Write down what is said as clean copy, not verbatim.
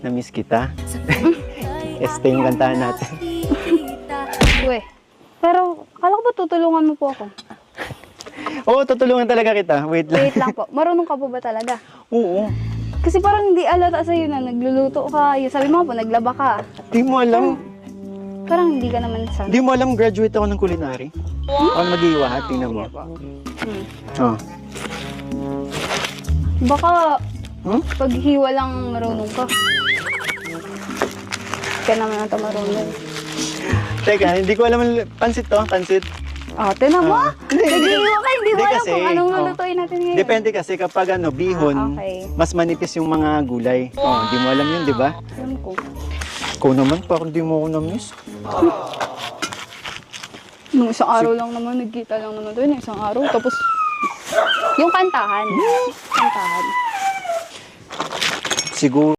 Na-miss kita. Este yung kantahan natin. Uwe. Pero, kala ko ba tutulungan mo po ako? Oo, tutulungan talaga kita. Wait lang. Wait lang po. Marunong ka po ba talaga? Oo. Kasi parang hindi alata sa'yo na nagluluto ka. Yung sabi mo po, naglaba ka. Di mo alam. Parang hindi ka naman sana. Di mo alam, graduate ako ng culinary. Ako mag-iwa, ha? Tingnan mo. Oh. Baka, Hmm? paghiwa lang marunong ka. Kaya naman ata marunong. Teka, hindi ko alam. Pansit to, pansit. Tinan mo! Hindi, Naghiwa ka, hindi mo hindi alam kasi, kung anong oh. lulutuin natin ngayon. Depende kasi kapag bihon, Okay. mas manipis yung mga gulay. Oh, di mo alam yun, di ba? Alam ko. Ikaw naman, parang di mo ako na-miss. Nung isang araw lang naman, nagkita lang naman doon. Isang araw. Tapos, yung kantahan. Kantahan. Siguro.